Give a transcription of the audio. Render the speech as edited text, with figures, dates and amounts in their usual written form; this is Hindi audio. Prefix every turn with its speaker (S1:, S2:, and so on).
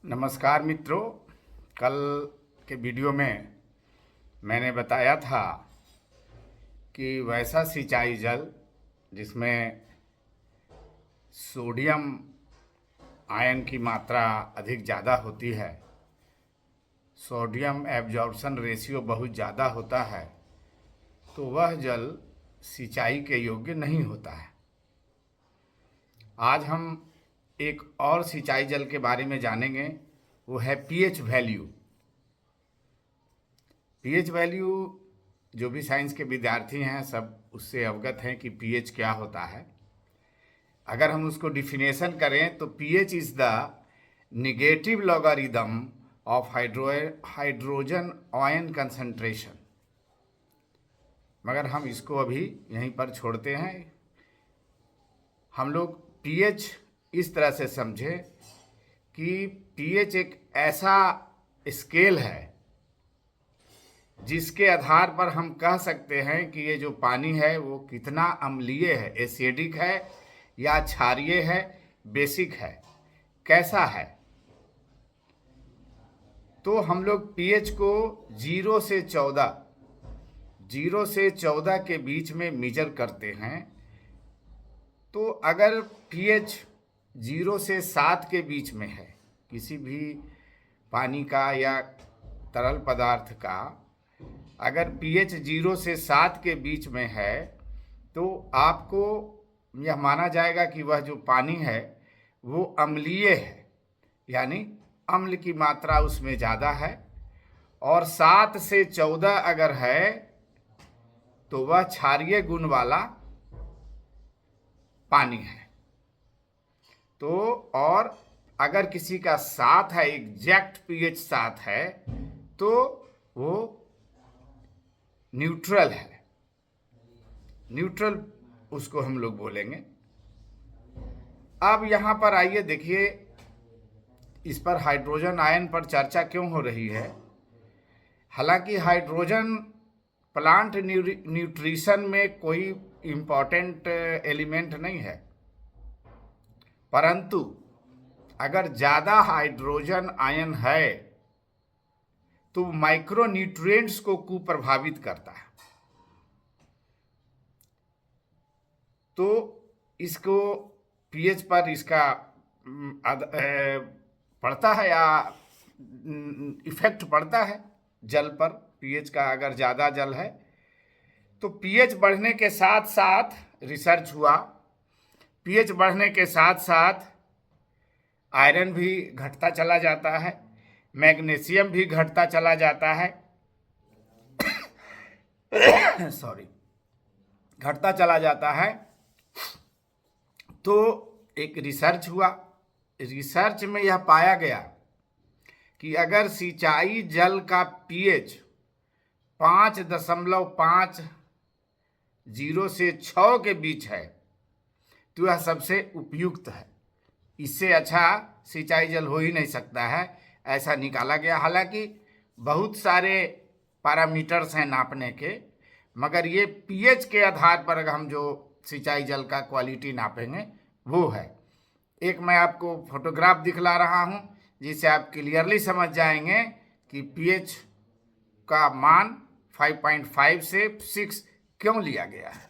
S1: नमस्कार मित्रों। कल के वीडियो में मैंने बताया था कि वैसा सिंचाई जल जिसमें सोडियम आयन की मात्रा अधिक ज़्यादा होती है, सोडियम एब्जॉर्प्शन रेशियो बहुत ज़्यादा होता है, तो वह जल सिंचाई के योग्य नहीं होता है। आज हम एक और सिंचाई जल के बारे में जानेंगे, वो है पीएच वैल्यू। पीएच वैल्यू जो भी साइंस के विद्यार्थी हैं सब उससे अवगत हैं कि पीएच क्या होता है। अगर हम उसको डिफिनेशन करें तो pH is the negative logarithm of hydrogen ion concentration. मगर हम इसको अभी यहीं पर छोड़ते हैं। हम लोग पीएच इस तरह से समझें कि पीएच एक ऐसा स्केल है जिसके आधार पर हम कह सकते हैं कि ये जो पानी है वो कितना अम्लीय है, एसिडिक है या क्षारीय है, बेसिक है, कैसा है। तो हम लोग पीएच को 0 से 14 के बीच में मेजर करते हैं। तो अगर पीएच 0 से 7 के बीच में है किसी भी पानी का या तरल पदार्थ का, अगर पीएच 0 से 7 के बीच में है तो आपको यह माना जाएगा कि वह जो पानी है वो अम्लीय है, यानी अम्ल की मात्रा उसमें ज़्यादा है। और 7 से 14 अगर है तो वह क्षारीय गुण वाला पानी है। तो और अगर किसी का 7 है, एग्जैक्ट पीएच 7 है, तो वो न्यूट्रल है। न्यूट्रल उसको हम लोग बोलेंगे। अब यहाँ पर आइए देखिए, इस पर हाइड्रोजन आयन पर चर्चा क्यों हो रही है। हालांकि हाइड्रोजन प्लांट न्यूट्रिशन में कोई इम्पोर्टेंट एलिमेंट नहीं है, परंतु अगर ज़्यादा हाइड्रोजन आयन है तो माइक्रो न्यूट्रिएंट्स को कुप्रभावित करता है। तो इसको पीएच पर इसका पड़ता है या इफेक्ट पड़ता है जल पर। पीएच का अगर ज़्यादा जल है तो पीएच बढ़ने के साथ साथ रिसर्च हुआ, पीएच बढ़ने के साथ साथ आयरन भी घटता चला जाता है, मैग्नीशियम भी घटता चला जाता है घटता चला जाता है। तो एक रिसर्च हुआ, रिसर्च में यह पाया गया कि अगर सिंचाई जल का पीएच 5.50 से 6 के बीच है तो यह सबसे उपयुक्त है। इससे अच्छा सिंचाई जल हो ही नहीं सकता है, ऐसा निकाला गया। हालांकि बहुत सारे पैरामीटर्स हैं नापने के, मगर ये पीएच के आधार पर हम जो सिंचाई जल का क्वालिटी नापेंगे वो है। एक मैं आपको फोटोग्राफ दिखला रहा हूँ जिससे आप क्लियरली समझ जाएंगे कि पीएच का मान 5.5 से 6 क्यों लिया गया है।